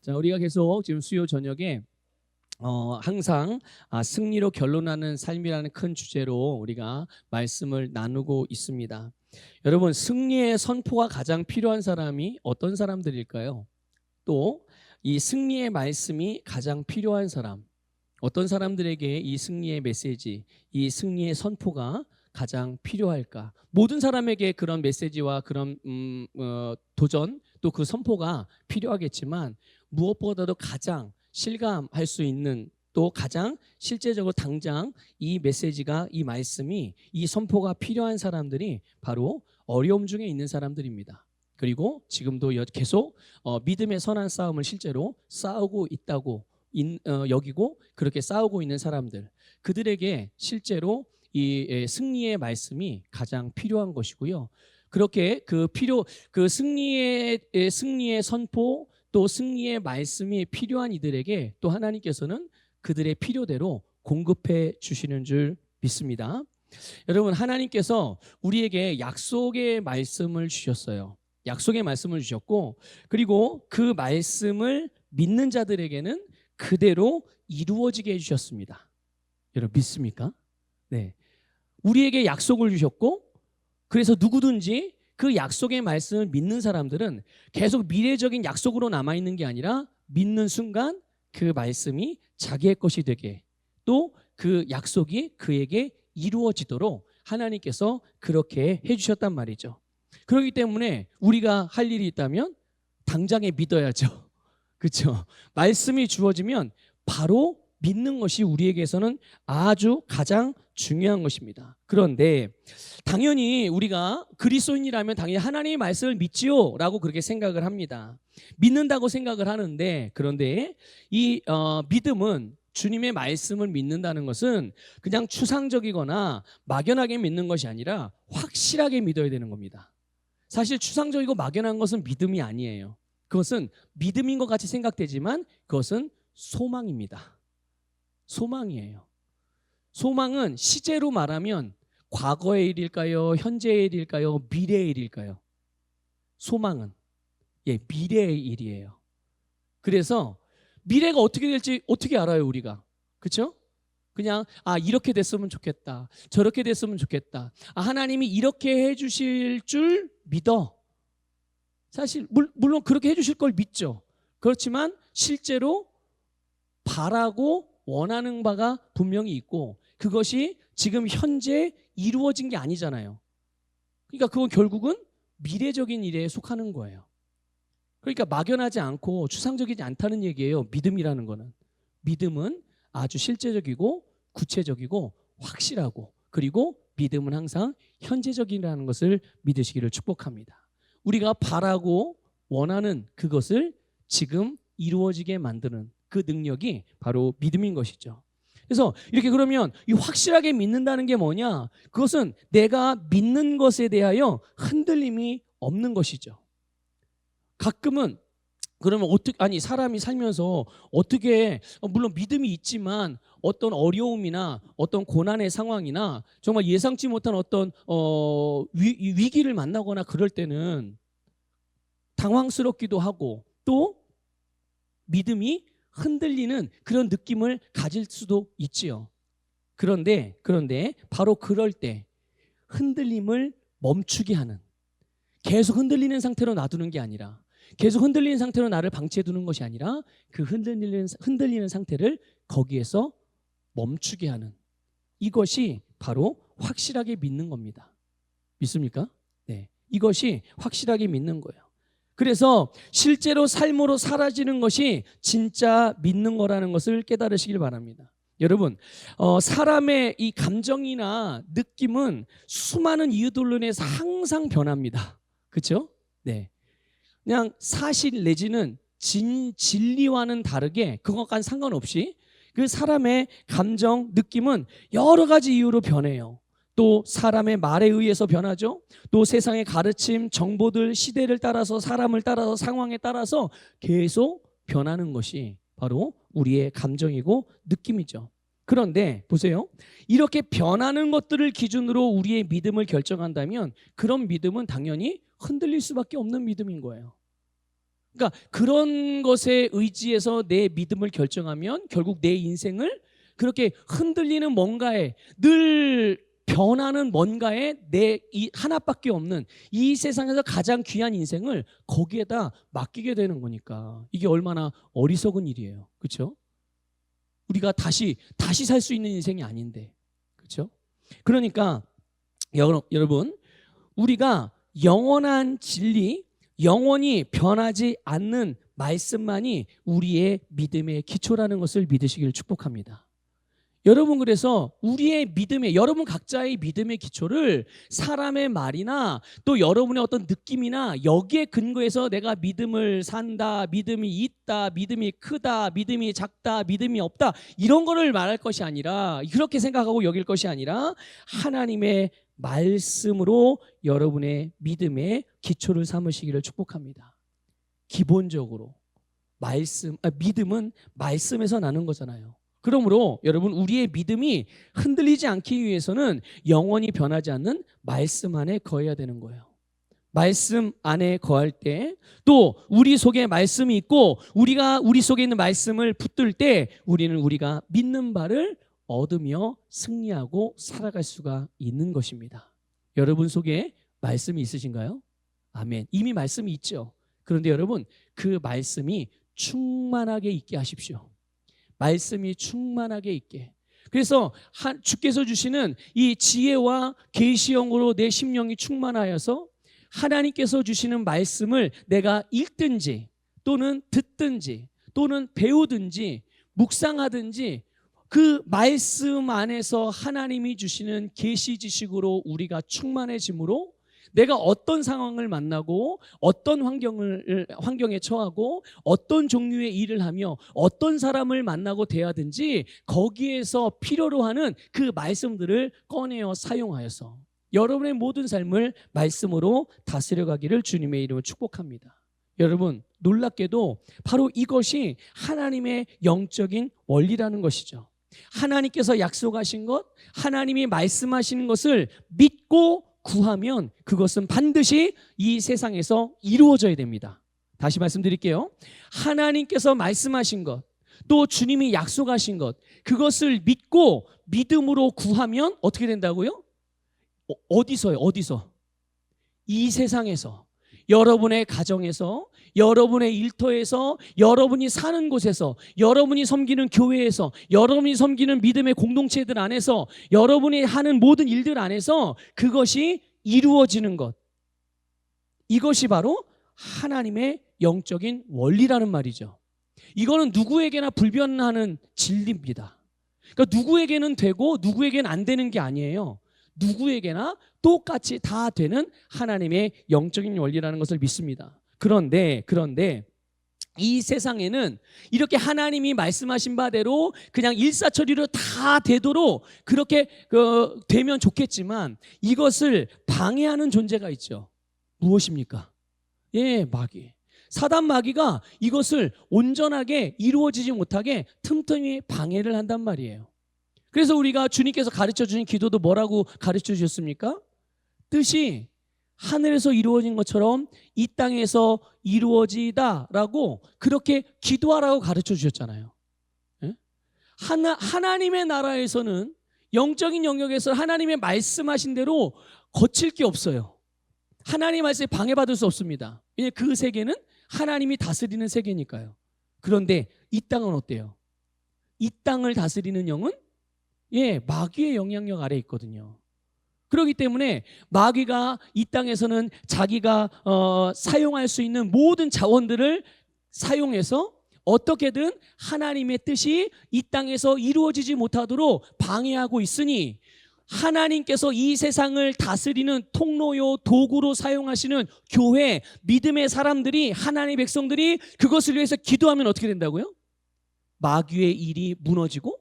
자, 우리가 계속 지금 수요 저녁에 항상 승리로 결론하는 삶이라는 큰 주제로 우리가 말씀을 나누고 있습니다. 여러분, 승리의 선포가 가장 필요한 사람이 어떤 사람들일까요? 또 이 승리의 말씀이 가장 필요한 사람, 어떤 사람들에게 이 승리의 메시지, 이 승리의 선포가 가장 필요할까? 모든 사람에게 그런 메시지와 그런 도전, 또 그 선포가 필요하겠지만 무엇보다도 가장 실감할 수 있는, 또 가장 실제적으로 당장 이 메시지가, 이 말씀이, 이 선포가 필요한 사람들이 바로 어려움 중에 있는 사람들입니다. 그리고 지금도 계속 믿음의 선한 싸움을 실제로 싸우고 있다고 여기고 그렇게 싸우고 있는 사람들, 그들에게 실제로 이 승리의 말씀이 가장 필요한 것이고요. 그렇게 그 승리의 선포, 또 승리의 말씀이 필요한 이들에게 또 하나님께서는 그들의 필요대로 공급해 주시는 줄 믿습니다. 여러분, 하나님께서 우리에게 약속의 말씀을 주셨어요. 약속의 말씀을 주셨고, 그리고 그 말씀을 믿는 자들에게는 그대로 이루어지게 해주셨습니다. 여러분 믿습니까? 네. 우리에게 약속을 주셨고, 그래서 누구든지 그 약속의 말씀을 믿는 사람들은 계속 미래적인 약속으로 남아있는 게 아니라 믿는 순간 그 말씀이 자기의 것이 되게, 또 그 약속이 그에게 이루어지도록 하나님께서 그렇게 해주셨단 말이죠. 그렇기 때문에 우리가 할 일이 있다면 당장에 믿어야죠. 그렇죠? 말씀이 주어지면 바로 믿는 것이 우리에게서는 아주 가장 중요한 것입니다. 그런데 당연히 우리가 그리스도인이라면 당연히 하나님의 말씀을 믿지요 라고 그렇게 생각을 합니다. 믿는다고 생각을 하는데, 그런데 이 믿음은, 주님의 말씀을 믿는다는 것은 그냥 추상적이거나 막연하게 믿는 것이 아니라 확실하게 믿어야 되는 겁니다. 사실 추상적이고 막연한 것은 믿음이 아니에요. 그것은 믿음인 것 같이 생각되지만 그것은 소망입니다. 소망이에요. 소망은 시제로 말하면 과거의 일일까요? 현재의 일일까요? 미래의 일일까요? 소망은 미래의 일이에요. 그래서 미래가 어떻게 될지 어떻게 알아요, 우리가? 그렇죠? 그냥 이렇게 됐으면 좋겠다, 저렇게 됐으면 좋겠다, 하나님이 이렇게 해주실 줄 믿어. 사실 물론 그렇게 해주실 걸 믿죠. 그렇지만 실제로 바라고 원하는 바가 분명히 있고, 그것이 지금 현재 이루어진 게 아니잖아요. 그러니까 그건 결국은 미래적인 일에 속하는 거예요. 그러니까 막연하지 않고 추상적이지 않다는 얘기예요. 믿음이라는 거는. 믿음은 아주 실제적이고 구체적이고 확실하고, 그리고 믿음은 항상 현재적이라는 것을 믿으시기를 축복합니다. 우리가 바라고 원하는 그것을 지금 이루어지게 만드는 그 능력이 바로 믿음인 것이죠. 그래서 이렇게, 그러면 이 확실하게 믿는다는 게 뭐냐? 그것은 내가 믿는 것에 대하여 흔들림이 없는 것이죠. 가끔은 그러면 사람이 살면서 어떻게, 물론 믿음이 있지만 어떤 어려움이나 어떤 고난의 상황이나 정말 예상치 못한 어떤 위기를 만나거나 그럴 때는 당황스럽기도 하고, 또 믿음이 흔들리는 그런 느낌을 가질 수도 있지요. 그런데 바로 그럴 때 흔들림을 멈추게 하는, 계속 흔들리는 상태로 놔두는 게 아니라, 계속 흔들리는 상태로 나를 방치해 두는 것이 아니라, 그 흔들리는 상태를 거기에서 멈추게 하는, 이것이 바로 확실하게 믿는 겁니다. 믿습니까? 네, 이것이 확실하게 믿는 거예요. 그래서 실제로 삶으로 사라지는 것이 진짜 믿는 거라는 것을 깨달으시길 바랍니다. 여러분, 사람의 이 감정이나 느낌은 수많은 이유들로 인해서 항상 변합니다. 그렇죠? 네. 그냥 사실 내지는 진리와는 다르게, 그것과는 상관없이 그 사람의 감정, 느낌은 여러 가지 이유로 변해요. 또 사람의 말에 의해서 변하죠. 또 세상의 가르침, 정보들, 시대를 따라서, 사람을 따라서, 상황에 따라서 계속 변하는 것이 바로 우리의 감정이고 느낌이죠. 그런데 보세요, 이렇게 변하는 것들을 기준으로 우리의 믿음을 결정한다면 그런 믿음은 당연히 흔들릴 수밖에 없는 믿음인 거예요. 그러니까 그런 것에 의지해서 내 믿음을 결정하면 결국 내 인생을 그렇게 흔들리는 뭔가에, 늘 변하는 뭔가에 내 이 하나밖에 없는 이 세상에서 가장 귀한 인생을 거기에다 맡기게 되는 거니까 이게 얼마나 어리석은 일이에요. 그렇죠? 우리가 다시 살 수 있는 인생이 아닌데. 그렇죠? 그러니까 여러분, 우리가 영원한 진리, 영원히 변하지 않는 말씀만이 우리의 믿음의 기초라는 것을 믿으시길 축복합니다. 여러분, 그래서 우리의 믿음의, 여러분 각자의 믿음의 기초를 사람의 말이나 또 여러분의 어떤 느낌이나 여기에 근거해서 내가 믿음을 산다, 믿음이 있다, 믿음이 크다, 믿음이 작다, 믿음이 없다, 이런 거를 말할 것이 아니라, 그렇게 생각하고 여길 것이 아니라 하나님의 말씀으로 여러분의 믿음의 기초를 삼으시기를 축복합니다. 기본적으로 믿음은 말씀에서 나는 거잖아요. 그러므로 여러분, 우리의 믿음이 흔들리지 않기 위해서는 영원히 변하지 않는 말씀 안에 거해야 되는 거예요. 말씀 안에 거할 때, 또 우리 속에 말씀이 있고 우리가 우리 속에 있는 말씀을 붙들 때 우리는 우리가 믿는 바를 얻으며 승리하고 살아갈 수가 있는 것입니다. 여러분 속에 말씀이 있으신가요? 아멘. 이미 말씀이 있죠. 그런데 여러분, 그 말씀이 충만하게 있게 하십시오. 말씀이 충만하게 있게. 그래서 주께서 주시는 이 지혜와 계시형으로 내 심령이 충만하여서 하나님께서 주시는 말씀을 내가 읽든지 또는 듣든지 또는 배우든지 묵상하든지 그 말씀 안에서 하나님이 주시는 계시 지식으로 우리가 충만해짐으로 내가 어떤 상황을 만나고 어떤 환경에 처하고 어떤 종류의 일을 하며 어떤 사람을 만나고 대하든지 거기에서 필요로 하는 그 말씀들을 꺼내어 사용하여서 여러분의 모든 삶을 말씀으로 다스려가기를 주님의 이름으로 축복합니다. 여러분, 놀랍게도 바로 이것이 하나님의 영적인 원리라는 것이죠. 하나님께서 약속하신 것, 하나님이 말씀하시는 것을 믿고 구하면 그것은 반드시 이 세상에서 이루어져야 됩니다. 다시 말씀드릴게요. 하나님께서 말씀하신 것, 또 주님이 약속하신 것, 그것을 믿고 믿음으로 구하면 어떻게 된다고요? 어디서요? 어디서? 이 세상에서, 여러분의 가정에서, 여러분의 일터에서, 여러분이 사는 곳에서, 여러분이 섬기는 교회에서, 여러분이 섬기는 믿음의 공동체들 안에서, 여러분이 하는 모든 일들 안에서 그것이 이루어지는 것, 이것이 바로 하나님의 영적인 원리라는 말이죠. 이거는 누구에게나 불변하는 진리입니다. 그러니까 누구에게는 되고 누구에게는 안 되는 게 아니에요. 누구에게나 똑같이 다 되는 하나님의 영적인 원리라는 것을 믿습니다. 그런데 이 세상에는 이렇게 하나님이 말씀하신 바대로 그냥 일사천리로 다 되도록 그렇게 되면 좋겠지만 이것을 방해하는 존재가 있죠. 무엇입니까? 예, 마귀. 사단 마귀가 이것을 온전하게 이루어지지 못하게 틈틈이 방해를 한단 말이에요. 그래서 우리가 주님께서 가르쳐 주신 기도도 뭐라고 가르쳐 주셨습니까? 뜻이 하늘에서 이루어진 것처럼 이 땅에서 이루어지다라고 그렇게 기도하라고 가르쳐 주셨잖아요. 하나님의 나라에서는 영적인 영역에서 하나님의 말씀하신 대로 거칠 게 없어요. 하나님의 말씀에 방해받을 수 없습니다. 왜냐하면 그 세계는 하나님이 다스리는 세계니까요. 그런데 이 땅은 어때요? 이 땅을 다스리는 영은 마귀의 영향력 아래에 있거든요. 그렇기 때문에 마귀가 이 땅에서는 자기가 사용할 수 있는 모든 자원들을 사용해서 어떻게든 하나님의 뜻이 이 땅에서 이루어지지 못하도록 방해하고 있으니 하나님께서 이 세상을 다스리는 통로요 도구로 사용하시는 교회, 믿음의 사람들이, 하나님의 백성들이 그것을 위해서 기도하면 어떻게 된다고요? 마귀의 일이 무너지고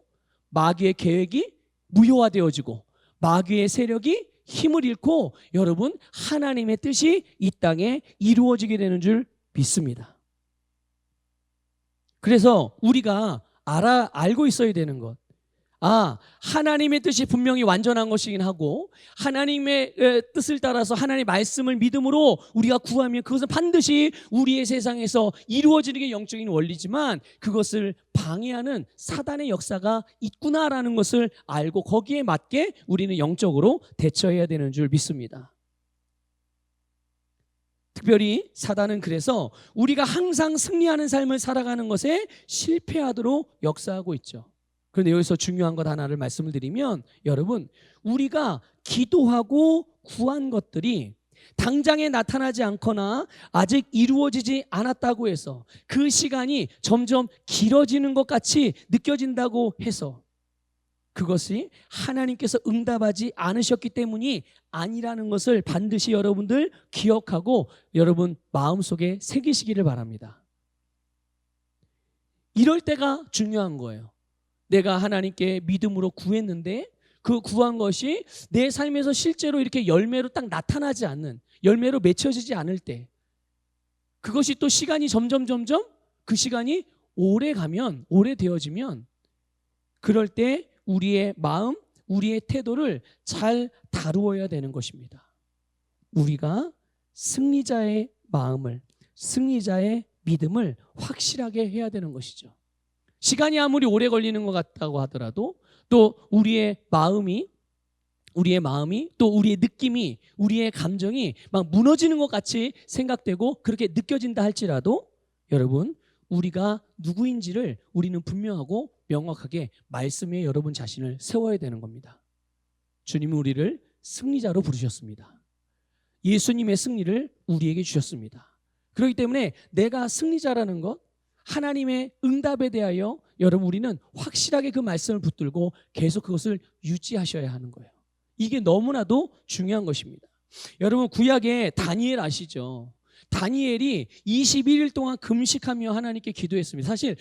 마귀의 계획이 무효화되어지고 마귀의 세력이 힘을 잃고 여러분 하나님의 뜻이 이 땅에 이루어지게 되는 줄 믿습니다. 그래서 우리가 알고 있어야 되는 것, 하나님의 뜻이 분명히 완전한 것이긴 하고 하나님의 뜻을 따라서 하나님의 말씀을 믿음으로 우리가 구하면 그것은 반드시 우리의 세상에서 이루어지는 게 영적인 원리지만 그것을 방해하는 사단의 역사가 있구나라는 것을 알고 거기에 맞게 우리는 영적으로 대처해야 되는 줄 믿습니다. 특별히 사단은 그래서 우리가 항상 승리하는 삶을 살아가는 것에 실패하도록 역사하고 있죠. 그런데 여기서 중요한 것 하나를 말씀을 드리면 여러분, 우리가 기도하고 구한 것들이 당장에 나타나지 않거나 아직 이루어지지 않았다고 해서 그 시간이 점점 길어지는 것 같이 느껴진다고 해서 그것이 하나님께서 응답하지 않으셨기 때문이 아니라는 것을 반드시 여러분들 기억하고 여러분 마음속에 새기시기를 바랍니다. 이럴 때가 중요한 거예요. 내가 하나님께 믿음으로 구했는데 그 구한 것이 내 삶에서 실제로 이렇게 열매로 딱 나타나지 않는, 열매로 맺혀지지 않을 때, 그것이 또 시간이 점점 그 시간이 오래 가면, 오래 되어지면 그럴 때 우리의 마음, 우리의 태도를 잘 다루어야 되는 것입니다. 우리가 승리자의 마음을, 승리자의 믿음을 확실하게 해야 되는 것이죠. 시간이 아무리 오래 걸리는 것 같다고 하더라도 또 우리의 마음이 또 우리의 느낌이, 우리의 감정이 막 무너지는 것 같이 생각되고 그렇게 느껴진다 할지라도 여러분, 우리가 누구인지를 우리는 분명하고 명확하게 말씀에 여러분 자신을 세워야 되는 겁니다. 주님은 우리를 승리자로 부르셨습니다. 예수님의 승리를 우리에게 주셨습니다. 그렇기 때문에 내가 승리자라는 것, 하나님의 응답에 대하여 여러분 우리는 확실하게 그 말씀을 붙들고 계속 그것을 유지하셔야 하는 거예요. 이게 너무나도 중요한 것입니다. 여러분 구약에 다니엘 아시죠? 다니엘이 21일 동안 금식하며 하나님께 기도했습니다. 사실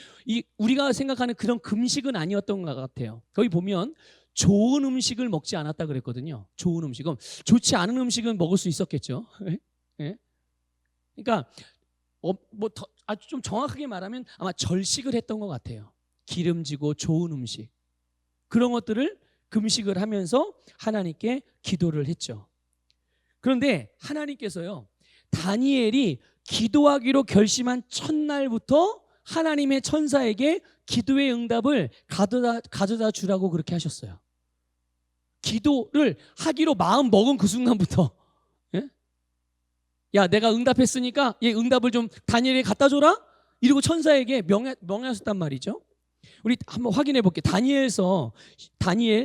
우리가 생각하는 그런 금식은 아니었던 것 같아요. 거기 보면 좋은 음식을 먹지 않았다 그랬거든요. 좋은 음식은, 좋지 않은 음식은 먹을 수 있었겠죠. 네? 그러니까 아주 좀 정확하게 말하면 아마 절식을 했던 것 같아요. 기름지고 좋은 음식, 그런 것들을 금식을 하면서 하나님께 기도를 했죠. 그런데 하나님께서요, 다니엘이 기도하기로 결심한 첫날부터 하나님의 천사에게 기도의 응답을 가져다 주라고 그렇게 하셨어요. 기도를 하기로 마음 먹은 그 순간부터, 예? 야, 내가 응답했으니까 얘 응답을 좀 다니엘에게 갖다 줘라, 이러고 천사에게 명하셨단 말이죠. 우리 한번 확인해 볼게요. 다니엘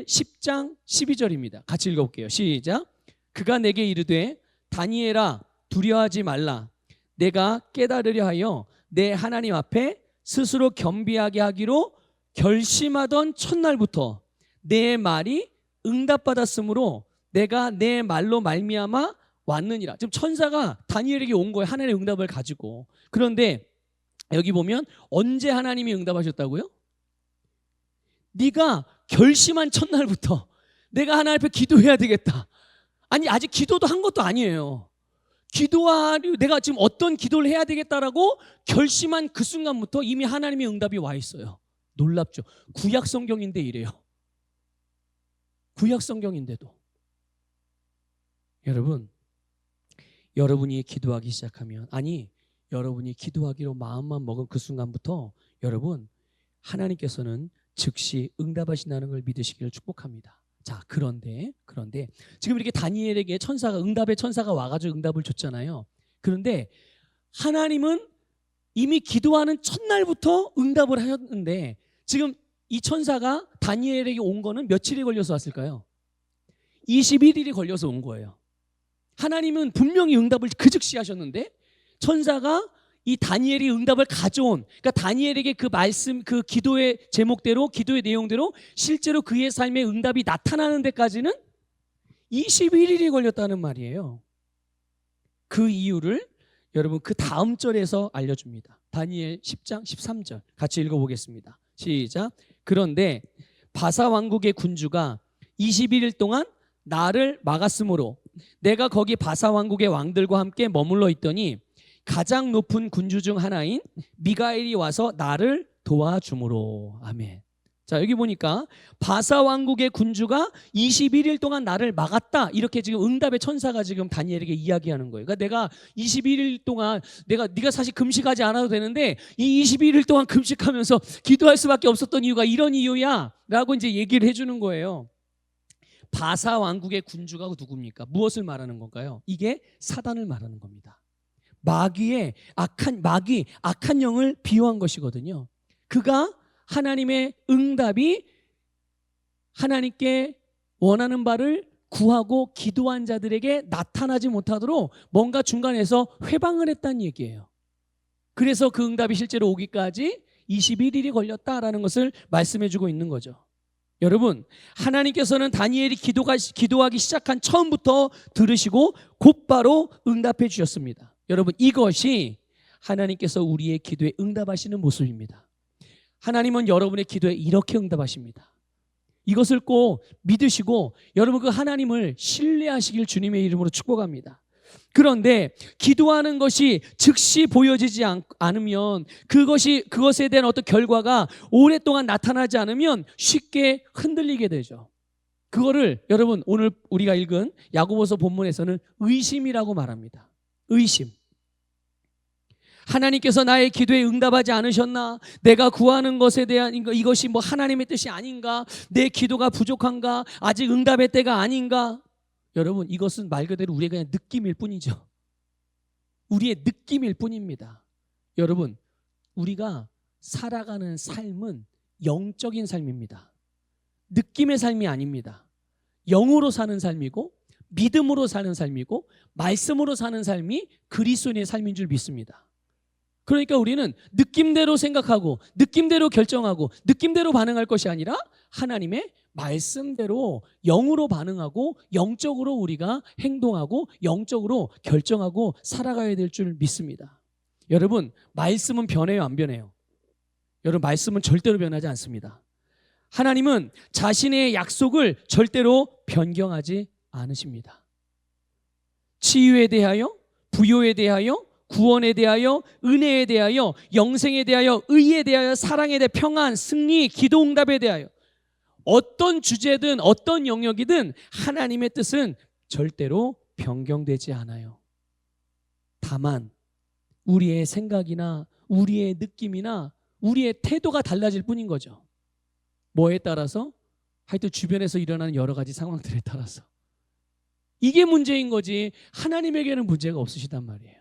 10장 12절입니다. 같이 읽어볼게요. 시작. 그가 내게 이르되 다니엘아 두려워하지 말라. 내가 깨달으려 하여 내 하나님 앞에 스스로 겸비하게 하기로 결심하던 첫날부터 내 말이 응답받았으므로 내가 내 말로 말미암아 왔느니라. 지금 천사가 다니엘에게 온 거예요. 하나님의 응답을 가지고. 그런데 여기 보면 언제 하나님이 응답하셨다고요? 네가 결심한 첫날부터 내가 하나님 앞에 기도해야 되겠다. 아니 아직 기도도 한 것도 아니에요. 내가 지금 어떤 기도를 해야 되겠다라고 결심한 그 순간부터 이미 하나님의 응답이 와 있어요. 놀랍죠? 구약 성경인데 이래요. 구약 성경인데도. 여러분이 기도하기 시작하면, 아니 여러분이 기도하기로 마음만 먹은 그 순간부터 여러분, 하나님께서는 즉시 응답하신다는 걸 믿으시기를 축복합니다. 자, 그런데 지금 이렇게 다니엘에게 응답의 천사가 와가지고 응답을 줬잖아요. 그런데 하나님은 이미 기도하는 첫날부터 응답을 하셨는데 지금 이 천사가 다니엘에게 온 거는 며칠이 걸려서 왔을까요? 21일이 걸려서 온 거예요. 하나님은 분명히 응답을 그 즉시 하셨는데 천사가 이 다니엘이 응답을 가져온, 그러니까 다니엘에게 그 말씀, 그 기도의 제목대로, 기도의 내용대로 실제로 그의 삶에 응답이 나타나는 데까지는 21일이 걸렸다는 말이에요. 그 이유를 여러분 그 다음 절에서 알려줍니다. 다니엘 10장 13절 같이 읽어보겠습니다. 시작. 그런데 바사 왕국의 군주가 21일 동안 나를 막았으므로 내가 거기 바사 왕국의 왕들과 함께 머물러 있더니 가장 높은 군주 중 하나인 미가엘이 와서 나를 도와주므로. 아멘. 자, 여기 보니까 바사 왕국의 군주가 21일 동안 나를 막았다. 이렇게 지금 응답의 천사가 지금 다니엘에게 이야기하는 거예요. 그러니까 내가 21일 동안 네가 사실 금식하지 않아도 되는데 이 21일 동안 금식하면서 기도할 수밖에 없었던 이유가 이런 이유야라고 이제 얘기를 해주는 거예요. 바사 왕국의 군주가 누굽니까? 무엇을 말하는 건가요? 이게 사단을 말하는 겁니다. 마귀 악한 영을 비유한 것이거든요. 그가 하나님의 응답이 하나님께 원하는 바를 구하고 기도한 자들에게 나타나지 못하도록 뭔가 중간에서 회방을 했다는 얘기예요. 그래서 그 응답이 실제로 오기까지 21일이 걸렸다라는 것을 말씀해주고 있는 거죠. 여러분, 하나님께서는 다니엘이 기도하기 시작한 처음부터 들으시고 곧바로 응답해 주셨습니다. 여러분, 이것이 하나님께서 우리의 기도에 응답하시는 모습입니다. 하나님은 여러분의 기도에 이렇게 응답하십니다. 이것을 꼭 믿으시고 여러분 그 하나님을 신뢰하시길 주님의 이름으로 축복합니다. 그런데 기도하는 것이 즉시 보여지지 않으면 그것에 대한 어떤 결과가 오랫동안 나타나지 않으면 쉽게 흔들리게 되죠. 그거를 여러분 오늘 우리가 읽은 야고보서 본문에서는 의심이라고 말합니다. 의심. 하나님께서 나의 기도에 응답하지 않으셨나? 내가 구하는 것에 대한 이것이 뭐 하나님의 뜻이 아닌가? 내 기도가 부족한가? 아직 응답의 때가 아닌가? 여러분, 이것은 말 그대로 우리의 그냥 느낌일 뿐이죠. 우리의 느낌일 뿐입니다. 여러분, 우리가 살아가는 삶은 영적인 삶입니다. 느낌의 삶이 아닙니다. 영으로 사는 삶이고 믿음으로 사는 삶이고 말씀으로 사는 삶이 그리스도인의 삶인 줄 믿습니다. 그러니까 우리는 느낌대로 생각하고 느낌대로 결정하고 느낌대로 반응할 것이 아니라 하나님의 말씀대로 영으로 반응하고 영적으로 우리가 행동하고 영적으로 결정하고 살아가야 될 줄 믿습니다. 여러분, 말씀은 변해요, 안 변해요? 여러분, 말씀은 절대로 변하지 않습니다. 하나님은 자신의 약속을 절대로 변경하지 않으십니다. 치유에 대하여, 부요에 대하여, 구원에 대하여, 은혜에 대하여, 영생에 대하여, 의에 대하여, 사랑에 대해, 평안, 승리, 기도 응답에 대하여 어떤 주제든 어떤 영역이든 하나님의 뜻은 절대로 변경되지 않아요. 다만 우리의 생각이나 우리의 느낌이나 우리의 태도가 달라질 뿐인 거죠. 뭐에 따라서? 하여튼 주변에서 일어나는 여러 가지 상황들에 따라서. 이게 문제인 거지 하나님에게는 문제가 없으시단 말이에요.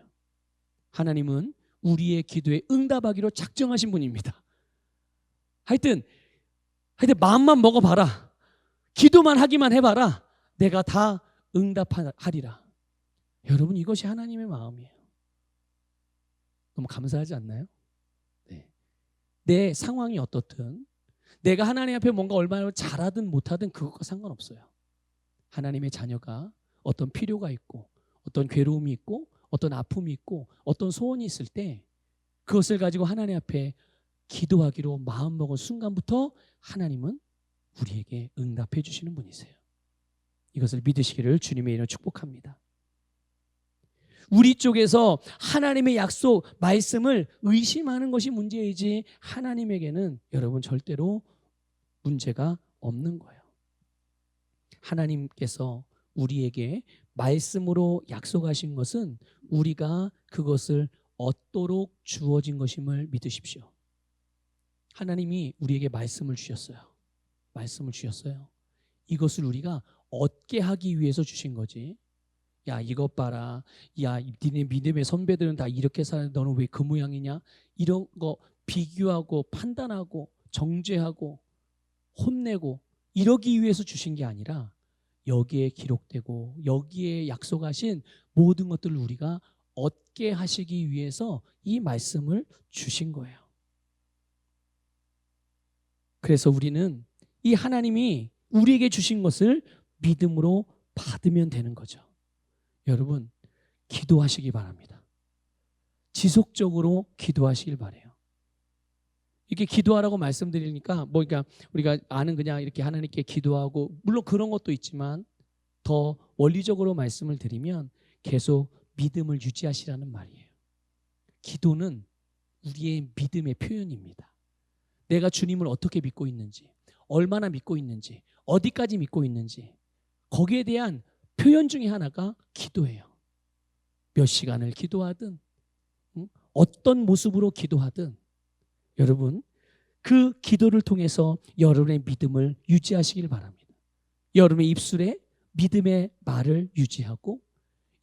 하나님은 우리의 기도에 응답하기로 작정하신 분입니다. 하여튼 마음만 먹어봐라. 기도만 하기만 해봐라. 내가 다 응답하리라. 여러분, 이것이 하나님의 마음이에요. 너무 감사하지 않나요? 네. 내 상황이 어떻든 내가 하나님 앞에 뭔가 얼마나 잘하든 못하든 그것과 상관없어요. 하나님의 자녀가 어떤 필요가 있고 어떤 괴로움이 있고 어떤 아픔이 있고 어떤 소원이 있을 때 그것을 가지고 하나님 앞에 기도하기로 마음먹은 순간부터 하나님은 우리에게 응답해 주시는 분이세요. 이것을 믿으시기를 주님의 이름으로 축복합니다. 우리 쪽에서 하나님의 약속, 말씀을 의심하는 것이 문제이지 하나님에게는 여러분 절대로 문제가 없는 거예요. 하나님께서 우리에게 말씀으로 약속하신 것은 우리가 그것을 얻도록 주어진 것임을 믿으십시오. 하나님이 우리에게 말씀을 주셨어요. 말씀을 주셨어요. 이것을 우리가 얻게 하기 위해서 주신 거지. 야, 이것 봐라. 야, 니네 믿음의 선배들은 다 이렇게 사는데 너는 왜 그 모양이냐? 이런 거 비교하고 판단하고 정죄하고 혼내고 이러기 위해서 주신 게 아니라 여기에 기록되고 여기에 약속하신 모든 것들을 우리가 얻게 하시기 위해서 이 말씀을 주신 거예요. 그래서 우리는 이 하나님이 우리에게 주신 것을 믿음으로 받으면 되는 거죠. 여러분, 기도하시기 바랍니다. 지속적으로 기도하시길 바라요. 이렇게 기도하라고 말씀드리니까 그러니까 우리가 아는 그냥 이렇게 하나님께 기도하고 물론 그런 것도 있지만 더 원리적으로 말씀을 드리면 계속 믿음을 유지하시라는 말이에요. 기도는 우리의 믿음의 표현입니다. 내가 주님을 어떻게 믿고 있는지, 얼마나 믿고 있는지, 어디까지 믿고 있는지, 거기에 대한 표현 중에 하나가 기도예요. 몇 시간을 기도하든 어떤 모습으로 기도하든 여러분 그 기도를 통해서 여러분의 믿음을 유지하시길 바랍니다. 여러분의 입술에 믿음의 말을 유지하고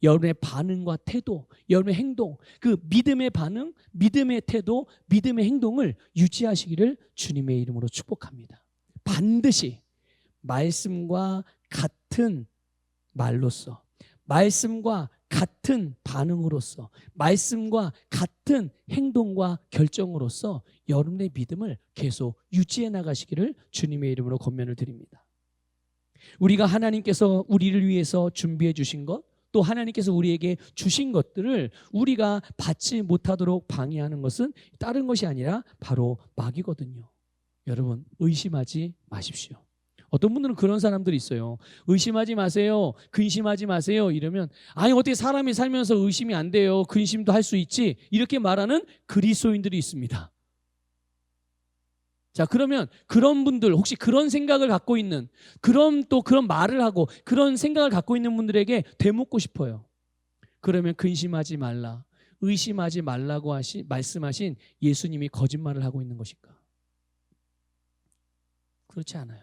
여러분의 반응과 태도, 여러분의 행동, 그 믿음의 반응, 믿음의 태도, 믿음의 행동을 유지하시기를 주님의 이름으로 축복합니다. 반드시 말씀과 같은 말로써, 말씀과 같은 반응으로써, 말씀과 같은 행동과 결정으로써 여러분의 믿음을 계속 유지해 나가시기를 주님의 이름으로 권면을 드립니다. 우리가 하나님께서 우리를 위해서 준비해 주신 것, 또 하나님께서 우리에게 주신 것들을 우리가 받지 못하도록 방해하는 것은 다른 것이 아니라 바로 마귀거든요. 여러분 의심하지 마십시오. 어떤 분들은 그런 사람들이 있어요. 의심하지 마세요, 근심하지 마세요 이러면 아니 어떻게 사람이 살면서 의심이 안 돼요, 근심도 할 수 있지, 이렇게 말하는 그리스도인들이 있습니다. 자, 그러면 그런 분들, 혹시 그런 생각을 갖고 있는, 그런 말을 하고 그런 생각을 갖고 있는 분들에게 되묻고 싶어요. 그러면 근심하지 말라, 의심하지 말라고 말씀하신 예수님이 거짓말을 하고 있는 것일까? 그렇지 않아요.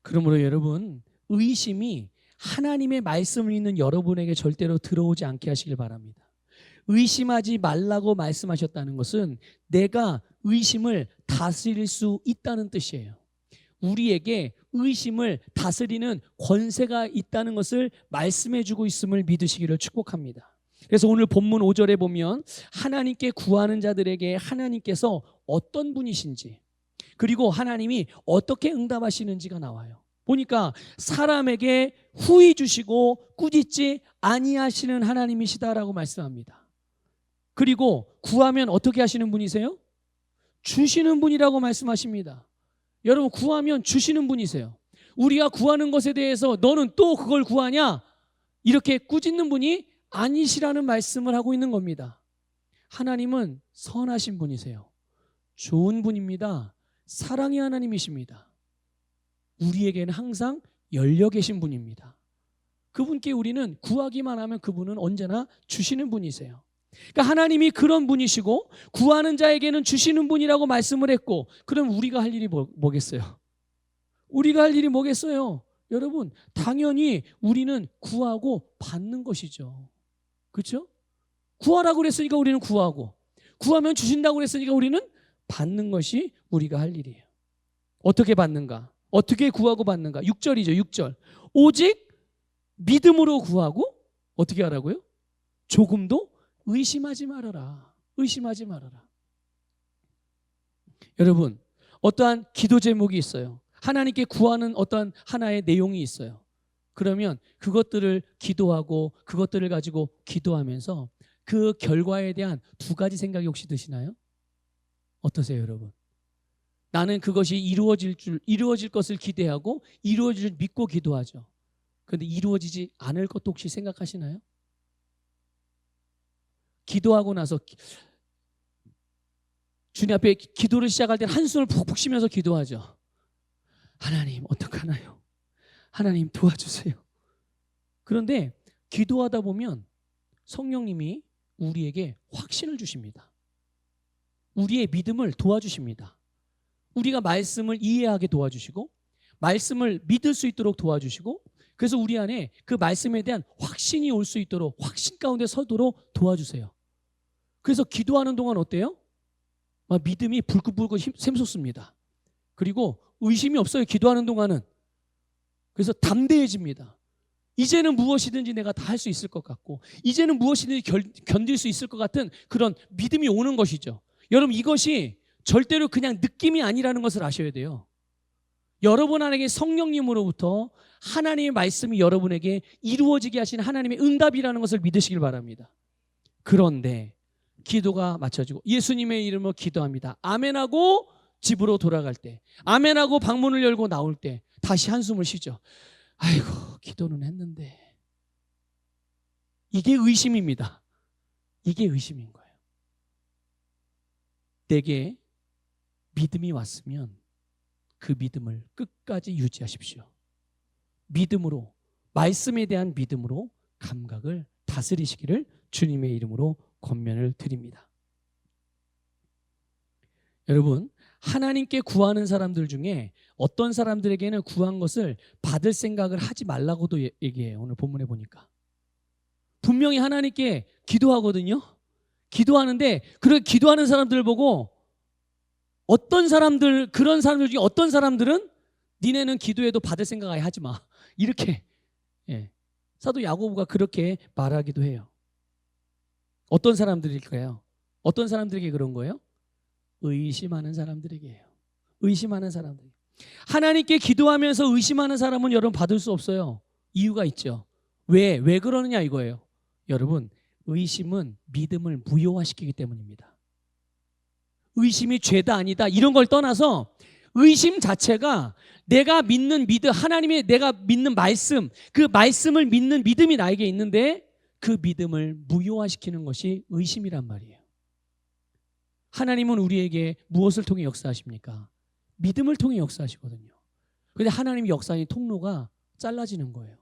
그러므로 여러분, 의심이 하나님의 말씀을 읽는 여러분에게 절대로 들어오지 않게 하시길 바랍니다. 의심하지 말라고 말씀하셨다는 것은 내가 의심을 다스릴 수 있다는 뜻이에요. 우리에게 의심을 다스리는 권세가 있다는 것을 말씀해주고 있음을 믿으시기를 축복합니다. 그래서 오늘 본문 5절에 보면 하나님께 구하는 자들에게 하나님께서 어떤 분이신지, 그리고 하나님이 어떻게 응답하시는지가 나와요. 보니까 사람에게 후히 주시고 꾸짖지 아니하시는 하나님이시다라고 말씀합니다. 그리고 구하면 어떻게 하시는 분이세요? 주시는 분이라고 말씀하십니다. 여러분, 구하면 주시는 분이세요. 우리가 구하는 것에 대해서 너는 또 그걸 구하냐? 이렇게 꾸짖는 분이 아니시라는 말씀을 하고 있는 겁니다. 하나님은 선하신 분이세요. 좋은 분입니다. 사랑의 하나님이십니다. 우리에게는 항상 열려 계신 분입니다. 그분께 우리는 구하기만 하면 그분은 언제나 주시는 분이세요. 그러니까 하나님이 그런 분이시고 구하는 자에게는 주시는 분이라고 말씀을 했고, 그럼 우리가 할 일이 뭐겠어요? 우리가 할 일이 뭐겠어요? 여러분, 당연히 우리는 구하고 받는 것이죠. 그렇죠? 구하라고 그랬으니까 우리는 구하고, 구하면 주신다고 그랬으니까 우리는 받는 것이 우리가 할 일이에요. 어떻게 받는가? 어떻게 구하고 받는가? 6절이죠. 6절. 오직 믿음으로 구하고 어떻게 하라고요? 조금도 의심하지 말아라. 의심하지 말아라. 여러분, 어떠한 기도 제목이 있어요. 하나님께 구하는 어떠한 하나의 내용이 있어요. 그러면 그것들을 기도하고 그것들을 가지고 기도하면서 그 결과에 대한 두 가지 생각이 혹시 드시나요? 어떠세요, 여러분? 나는 그것이 이루어질 것을 기대하고 이루어질 줄 믿고 기도하죠. 그런데 이루어지지 않을 것도 혹시 생각하시나요? 기도하고 나서 주님 앞에 기도를 시작할 때 한숨을 푹푹 쉬면서 기도하죠. 하나님 어떡하나요? 하나님 도와주세요. 그런데 기도하다 보면 성령님이 우리에게 확신을 주십니다. 우리의 믿음을 도와주십니다. 우리가 말씀을 이해하게 도와주시고 말씀을 믿을 수 있도록 도와주시고, 그래서 우리 안에 그 말씀에 대한 확신이 올 수 있도록, 확신 가운데 서도록 도와주세요. 그래서 기도하는 동안 어때요? 믿음이 불끈불끈 샘솟습니다. 그리고 의심이 없어요, 기도하는 동안은. 그래서 담대해집니다. 이제는 무엇이든지 내가 다 할 수 있을 것 같고, 이제는 무엇이든지 견딜 수 있을 것 같은 그런 믿음이 오는 것이죠. 여러분, 이것이 절대로 그냥 느낌이 아니라는 것을 아셔야 돼요. 여러분 안에게 성령님으로부터 하나님의 말씀이 여러분에게 이루어지게 하시는 하나님의 응답이라는 것을 믿으시길 바랍니다. 그런데 기도가 마쳐지고 예수님의 이름으로 기도합니다. 아멘하고 집으로 돌아갈 때, 아멘하고 방문을 열고 나올 때 다시 한숨을 쉬죠. 아이고, 기도는 했는데. 이게 의심입니다. 이게 의심인 거예요. 내게 믿음이 왔으면 그 믿음을 끝까지 유지하십시오. 믿음으로, 말씀에 대한 믿음으로 감각을 다스리시기를 주님의 이름으로 권면을 드립니다. 여러분, 하나님께 구하는 사람들 중에 어떤 사람들에게는 구한 것을 받을 생각을 하지 말라고도 얘기해요. 오늘 본문에 보니까 분명히 하나님께 기도하거든요. 기도하는데 그렇게 기도하는 사람들을 보고 어떤 사람들, 그런 사람들 중에 어떤 사람들은 니네는 기도해도 받을 생각 아예 하지 마, 이렇게 사도 야고보가 그렇게 말하기도 해요. 어떤 사람들일까요? 어떤 사람들에게 그런 거예요? 의심하는 사람들에게요. 의심하는 사람들. 하나님께 기도하면서 의심하는 사람은 여러분 받을 수 없어요. 이유가 있죠. 왜 그러느냐 이거예요. 여러분, 의심은 믿음을 무효화시키기 때문입니다. 의심이 죄다 아니다 이런 걸 떠나서 의심 자체가 내가 믿는 믿음, 하나님의 내가 믿는 말씀, 그 말씀을 믿는 믿음이 나에게 있는데 그 믿음을 무효화시키는 것이 의심이란 말이에요. 하나님은 우리에게 무엇을 통해 역사하십니까? 믿음을 통해 역사하시거든요. 그런데 하나님의 역사의 통로가 잘라지는 거예요.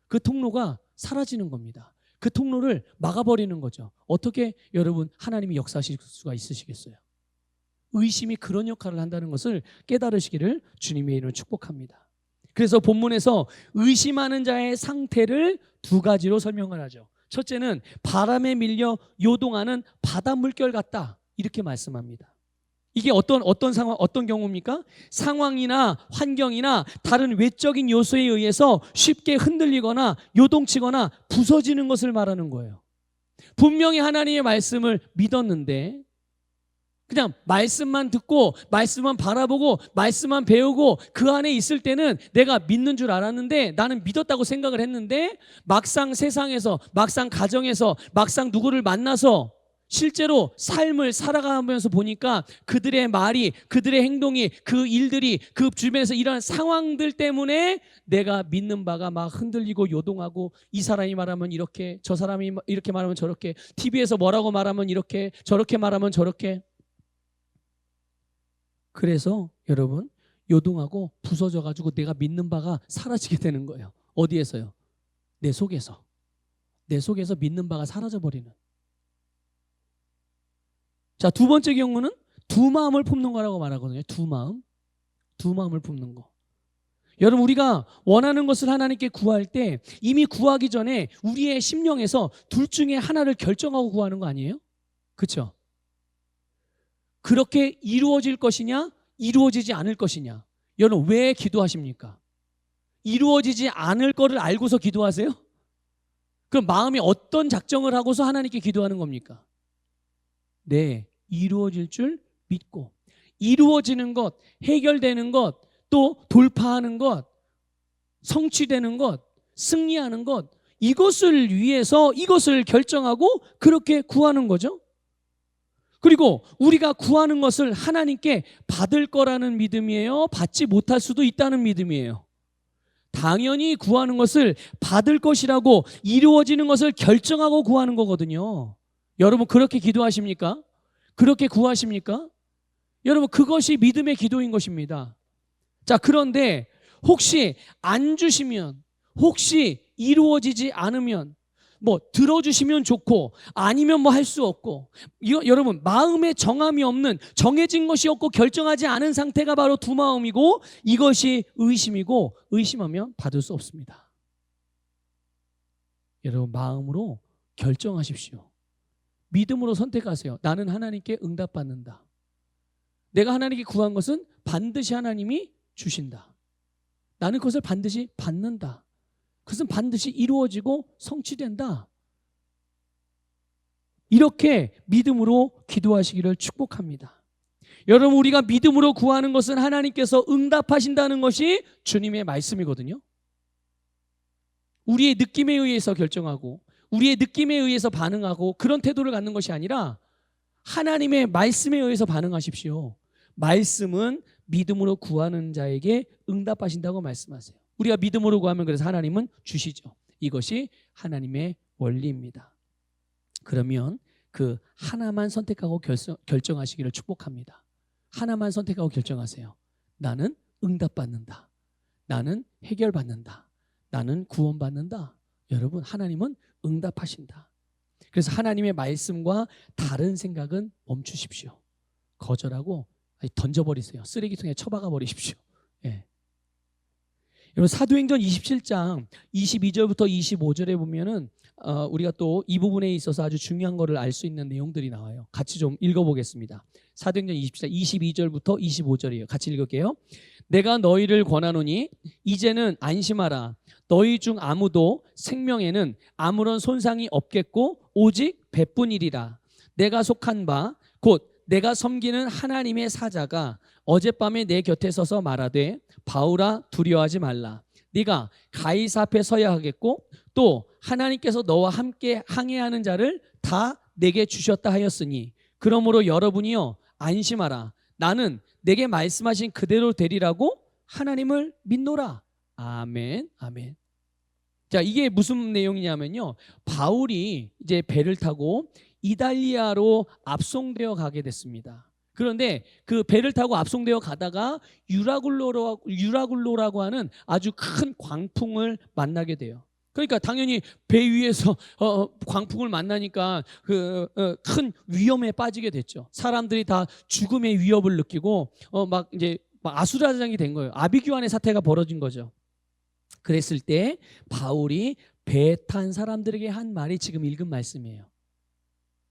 그 통로가 사라지는 겁니다. 그 통로를 막아버리는 거죠. 어떻게 여러분 하나님이 역사하실 수가 있으시겠어요? 의심이 그런 역할을 한다는 것을 깨달으시기를 주님의 이름으로 축복합니다. 그래서 본문에서 의심하는 자의 상태를 두 가지로 설명을 하죠. 첫째는 바람에 밀려 요동하는 바다 물결 같다, 이렇게 말씀합니다. 이게 어떤 상황, 어떤 경우입니까? 상황이나 환경이나 다른 외적인 요소에 의해서 쉽게 흔들리거나 요동치거나 부서지는 것을 말하는 거예요. 분명히 하나님의 말씀을 믿었는데 그냥 말씀만 듣고 말씀만 바라보고 말씀만 배우고 그 안에 있을 때는 내가 믿는 줄 알았는데, 나는 믿었다고 생각을 했는데 막상 세상에서, 막상 가정에서, 막상 누구를 만나서 실제로 삶을 살아가면서 보니까 그들의 말이, 그들의 행동이, 그 일들이, 그 주변에서 일어나는 상황들 때문에 내가 믿는 바가 막 흔들리고 요동하고, 이 사람이 말하면 이렇게, 저 사람이 이렇게 말하면 저렇게, TV에서 뭐라고 말하면 이렇게, 저렇게 말하면 저렇게. 그래서 여러분 요동하고 부서져가지고 내가 믿는 바가 사라지게 되는 거예요. 어디에서요? 내 속에서. 내 속에서 믿는 바가 사라져버리는. 자, 두 번째 경우는 두 마음을 품는 거라고 말하거든요. 두 마음을 품는 거. 여러분, 우리가 원하는 것을 하나님께 구할 때 이미 구하기 전에 우리의 심령에서 둘 중에 하나를 결정하고 구하는 거 아니에요? 그렇죠? 그렇게 이루어질 것이냐, 이루어지지 않을 것이냐. 여러분, 왜 기도하십니까? 이루어지지 않을 거를 알고서 기도하세요? 그럼 마음이 어떤 작정을 하고서 하나님께 기도하는 겁니까? 네, 이루어질 줄 믿고, 이루어지는 것, 해결되는 것, 또 돌파하는 것, 성취되는 것, 승리하는 것, 이것을 위해서 이것을 결정하고 그렇게 구하는 거죠. 그리고 우리가 구하는 것을 하나님께 받을 거라는 믿음이에요? 받지 못할 수도 있다는 믿음이에요? 당연히 구하는 것을 받을 것이라고, 이루어지는 것을 결정하고 구하는 거거든요. 여러분, 그렇게 기도하십니까? 그렇게 구하십니까? 여러분, 그것이 믿음의 기도인 것입니다. 자, 그런데 혹시 안 주시면, 혹시 이루어지지 않으면, 뭐 들어주시면 좋고 아니면 뭐 할 수 없고, 여러분, 마음에 정함이 없는, 정해진 것이 없고 결정하지 않은 상태가 바로 두 마음이고, 이것이 의심이고, 의심하면 받을 수 없습니다. 여러분, 마음으로 결정하십시오. 믿음으로 선택하세요. 나는 하나님께 응답받는다. 내가 하나님께 구한 것은 반드시 하나님이 주신다. 나는 그것을 반드시 받는다. 그것은 반드시 이루어지고 성취된다. 이렇게 믿음으로 기도하시기를 축복합니다. 여러분, 우리가 믿음으로 구하는 것은 하나님께서 응답하신다는 것이 주님의 말씀이거든요. 우리의 느낌에 의해서 결정하고 우리의 느낌에 의해서 반응하고 그런 태도를 갖는 것이 아니라 하나님의 말씀에 의해서 반응하십시오. 말씀은 믿음으로 구하는 자에게 응답하신다고 말씀하세요. 우리가 믿음으로 구하면 그래서 하나님은 주시죠. 이것이 하나님의 원리입니다. 그러면 그 하나만 선택하고 결정하시기를 축복합니다. 하나만 선택하고 결정하세요. 나는 응답받는다. 나는 해결받는다. 나는 구원받는다. 여러분, 하나님은 응답하신다. 그래서 하나님의 말씀과 다른 생각은 멈추십시오. 거절하고 던져버리세요. 쓰레기통에 처박아 버리십시오. 예. 여러분, 사도행전 27장 22절부터 25절에 보면은 우리가 또 이 부분에 있어서 아주 중요한 거를 알 수 있는 내용들이 나와요. 같이 좀 읽어보겠습니다. 사도행전 27장 22절부터 25절이에요. 같이 읽을게요. 내가 너희를 권하노니 이제는 안심하라. 너희 중 아무도 생명에는 아무런 손상이 없겠고 오직 배뿐이리라. 내가 속한 바 곧 내가 섬기는 하나님의 사자가 어젯밤에 내 곁에 서서 말하되 바울아 두려워하지 말라. 네가 가이사 앞에 서야 하겠고 또 하나님께서 너와 함께 항해하는 자를 다 내게 주셨다 하였으니 그러므로 여러분이여 안심하라. 나는 내게 말씀하신 그대로 되리라고 하나님을 믿노라. 아멘. 아멘. 자, 이게 무슨 내용이냐면요. 바울이 이제 배를 타고 이달리아로 압송되어 가게 됐습니다. 그런데 그 배를 타고 압송되어 가다가 유라굴로라고 하는 아주 큰 광풍을 만나게 돼요. 그러니까 당연히 배 위에서 광풍을 만나니까 큰 위험에 빠지게 됐죠. 사람들이 다 죽음의 위협을 느끼고 막 이제 아수라장이 된 거예요. 아비규환의 사태가 벌어진 거죠. 그랬을 때 바울이 배 탄 사람들에게 한 말이 지금 읽은 말씀이에요.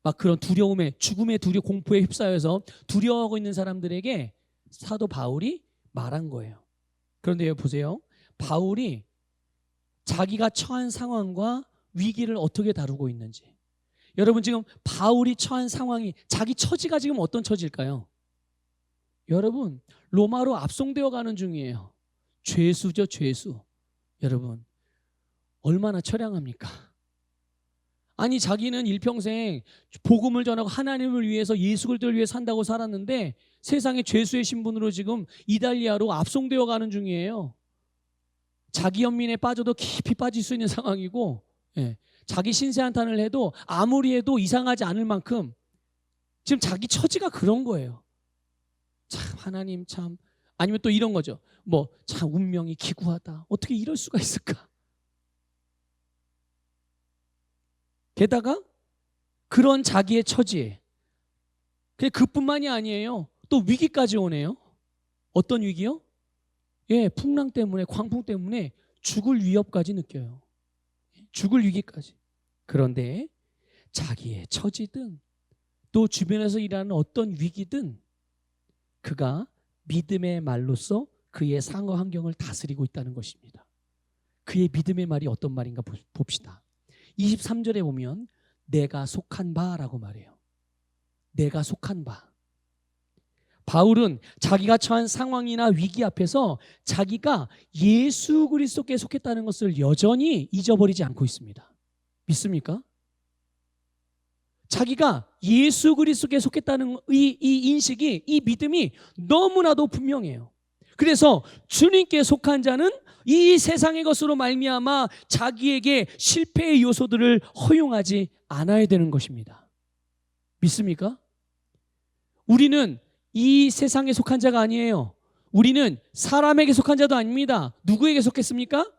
막 그런 두려움에, 죽음의 공포에 휩싸여서 두려워하고 있는 사람들에게 사도 바울이 말한 거예요. 그런데 여기 보세요. 바울이 자기가 처한 상황과 위기를 어떻게 다루고 있는지. 여러분, 지금 바울이 처한 상황이, 자기 처지가 지금 어떤 처지일까요? 여러분, 로마로 압송되어 가는 중이에요. 죄수죠, 죄수. 여러분, 얼마나 처량합니까? 아니, 자기는 일평생 복음을 전하고 하나님을 위해서, 예수 그리스도를 위해 산다고 살았는데 세상의 죄수의 신분으로 지금 이달리아로 압송되어 가는 중이에요. 자기 연민에 빠져도 깊이 빠질 수 있는 상황이고, 예, 자기 신세한탄을 해도 아무리 해도 이상하지 않을 만큼 지금 자기 처지가 그런 거예요. 참, 하나님 참. 아니면 또 이런 거죠. 참 운명이 기구하다. 어떻게 이럴 수가 있을까? 게다가 그런 자기의 처지에 그뿐만이 아니에요. 또 위기까지 오네요. 어떤 위기요? 예, 풍랑 때문에, 광풍 때문에 죽을 위협까지 느껴요. 죽을 위기까지. 그런데 자기의 처지든 또 주변에서 일하는 어떤 위기든 그가 믿음의 말로써 그의 상호 환경을 다스리고 있다는 것입니다. 그의 믿음의 말이 어떤 말인가 봅시다. 23절에 보면 내가 속한 바라고 말해요. 내가 속한 바. 바울은 자기가 처한 상황이나 위기 앞에서 자기가 예수 그리스도께 속했다는 것을 여전히 잊어버리지 않고 있습니다. 믿습니까? 자기가 예수 그리스도께 속했다는 이 인식이, 이 믿음이 너무나도 분명해요. 그래서 주님께 속한 자는 이 세상의 것으로 말미암아 자기에게 실패의 요소들을 허용하지 않아야 되는 것입니다. 믿습니까? 우리는 이 세상에 속한 자가 아니에요. 우리는 사람에게 속한 자도 아닙니다. 누구에게 속했습니까?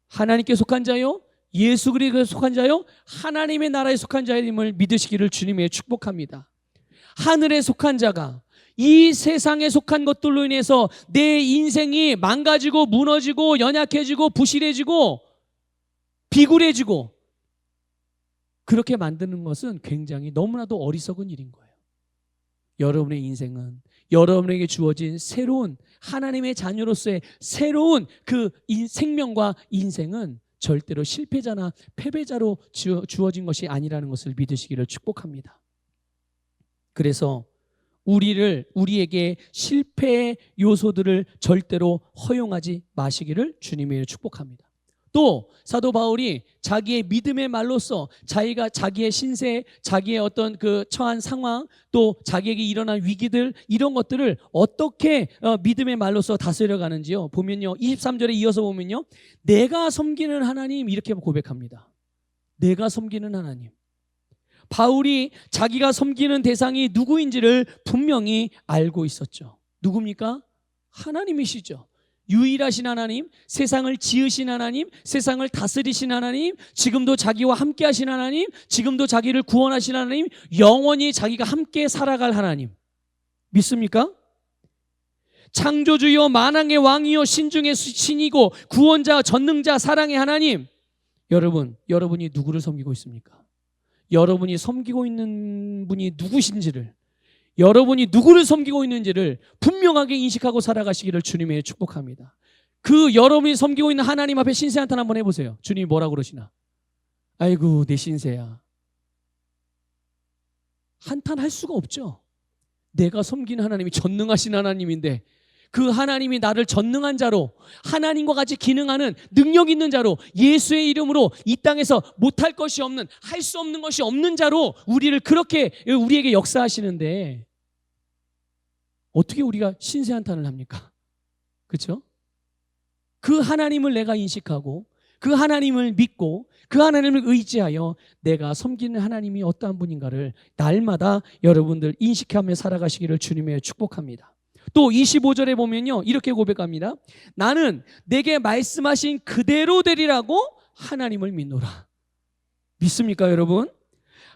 하나님께 속한 자요, 예수 그리스도에 속한 자요, 하나님의 나라에 속한 자임을 믿으시기를 주님의 축복합니다. 하늘에 속한 자가 이 세상에 속한 것들로 인해서 내 인생이 망가지고 무너지고 연약해지고 부실해지고 비굴해지고 그렇게 만드는 것은 굉장히 너무나도 어리석은 일인 거예요. 여러분의 인생은 여러분에게 주어진 새로운 하나님의 자녀로서의 새로운 그 생명과 인생은 절대로 실패자나 패배자로 주어진 것이 아니라는 것을 믿으시기를 축복합니다. 그래서 우리에게 실패의 요소들을 절대로 허용하지 마시기를 주님의 축복합니다. 또 사도 바울이 자기의 믿음의 말로써 자기의 신세, 자기의 어떤 그 처한 상황, 또 자기에게 일어난 위기들, 이런 것들을 어떻게 믿음의 말로써 다스려 가는지요. 보면요, 23절에 이어서 보면요, 내가 섬기는 하나님, 이렇게 고백합니다. 내가 섬기는 하나님. 바울이 자기가 섬기는 대상이 누구인지를 분명히 알고 있었죠. 누굽니까? 하나님이시죠. 유일하신 하나님, 세상을 지으신 하나님, 세상을 다스리신 하나님, 지금도 자기와 함께 하신 하나님, 지금도 자기를 구원하신 하나님, 영원히 자기가 함께 살아갈 하나님. 믿습니까? 창조주여 만왕의 왕이요 신중의 신이고 구원자, 전능자, 사랑의 하나님. 여러분이 누구를 섬기고 있습니까? 여러분이 섬기고 있는 분이 누구신지를, 여러분이 누구를 섬기고 있는지를 분명하게 인식하고 살아가시기를 주님의 축복합니다. 그 여러분이 섬기고 있는 하나님 앞에 신세 한탄 한번 해보세요. 주님이 뭐라 그러시나? 아이고 내 신세야. 한탄할 수가 없죠. 내가 섬기는 하나님이 전능하신 하나님인데 그 하나님이 나를 전능한 자로, 하나님과 같이 기능하는 능력 있는 자로, 예수의 이름으로 이 땅에서 못할 것이 없는, 할 수 없는 것이 없는 자로 우리를 그렇게 우리에게 역사하시는데 어떻게 우리가 신세 한탄을 합니까? 그렇죠? 그 하나님을 내가 인식하고 그 하나님을 믿고 그 하나님을 의지하여 내가 섬기는 하나님이 어떠한 분인가를 날마다 여러분들 인식하며 살아가시기를 주님의 축복합니다. 또 25절에 보면요, 이렇게 고백합니다. 나는 내게 말씀하신 그대로 되리라고 하나님을 믿노라. 믿습니까, 여러분?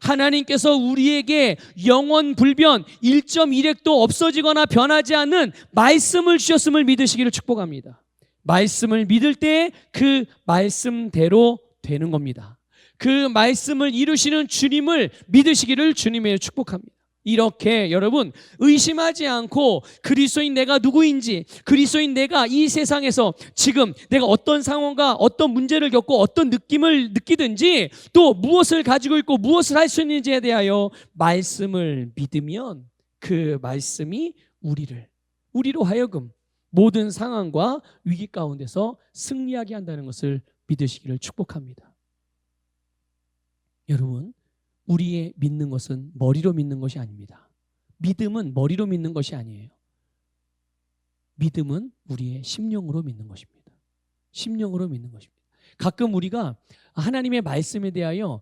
하나님께서 우리에게 영원 불변 1.1핵도 없어지거나 변하지 않는 말씀을 주셨음을 믿으시기를 축복합니다. 말씀을 믿을 때 그 말씀대로 되는 겁니다. 그 말씀을 이루시는 주님을 믿으시기를 주님의 축복합니다. 이렇게 여러분 의심하지 않고 그리스도인 내가 누구인지, 그리스도인 내가 이 세상에서 지금 내가 어떤 상황과 어떤 문제를 겪고 어떤 느낌을 느끼든지 또 무엇을 가지고 있고 무엇을 할 수 있는지에 대하여 말씀을 믿으면 그 말씀이 우리로 하여금 모든 상황과 위기 가운데서 승리하게 한다는 것을 믿으시기를 축복합니다. 여러분, 우리의 믿는 것은 머리로 믿는 것이 아닙니다. 믿음은 머리로 믿는 것이 아니에요. 믿음은 우리의 심령으로 믿는 것입니다. 심령으로 믿는 것입니다. 가끔 우리가 하나님의 말씀에 대하여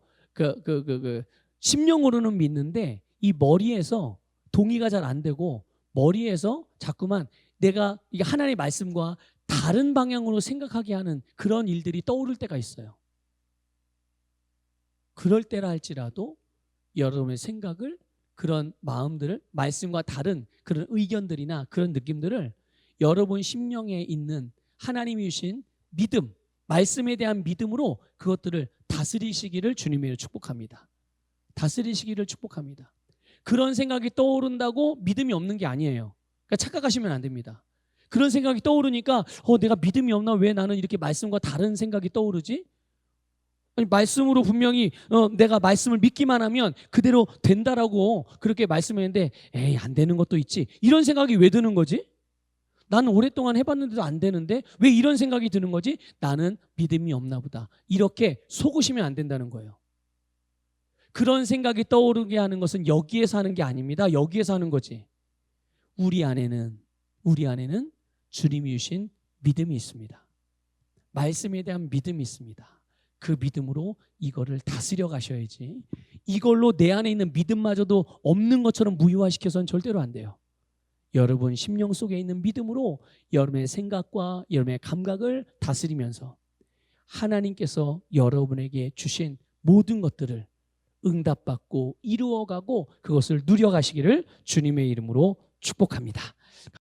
심령으로는 믿는데 이 머리에서 동의가 잘 안 되고 머리에서 자꾸만 내가 이게 하나님의 말씀과 다른 방향으로 생각하게 하는 그런 일들이 떠오를 때가 있어요. 그럴 때라 할지라도 여러분의 생각을, 그런 마음들을, 말씀과 다른 그런 의견들이나 그런 느낌들을 여러분 심령에 있는 하나님이 주신 믿음, 말씀에 대한 믿음으로 그것들을 다스리시기를 주님의 축복합니다. 다스리시기를 축복합니다. 그런 생각이 떠오른다고 믿음이 없는 게 아니에요. 그러니까 착각하시면 안 됩니다. 그런 생각이 떠오르니까 내가 믿음이 없나? 왜 나는 이렇게 말씀과 다른 생각이 떠오르지? 아니, 말씀으로 분명히 내가 말씀을 믿기만 하면 그대로 된다라고 그렇게 말씀했는데 에이 안 되는 것도 있지. 이런 생각이 왜 드는 거지? 나는 오랫동안 해봤는데도 안 되는데 왜 이런 생각이 드는 거지? 나는 믿음이 없나 보다. 이렇게 속으시면 안 된다는 거예요. 그런 생각이 떠오르게 하는 것은 여기에서 하는 게 아닙니다. 여기에서 하는 거지. 우리 안에는 주님이 주신 믿음이 있습니다. 말씀에 대한 믿음이 있습니다. 그 믿음으로 이거를 다스려 가셔야지, 이걸로 내 안에 있는 믿음마저도 없는 것처럼 무효화시켜서는 절대로 안 돼요. 여러분 심령 속에 있는 믿음으로 여러분의 생각과 여러분의 감각을 다스리면서 하나님께서 여러분에게 주신 모든 것들을 응답받고 이루어가고 그것을 누려가시기를 주님의 이름으로 축복합니다.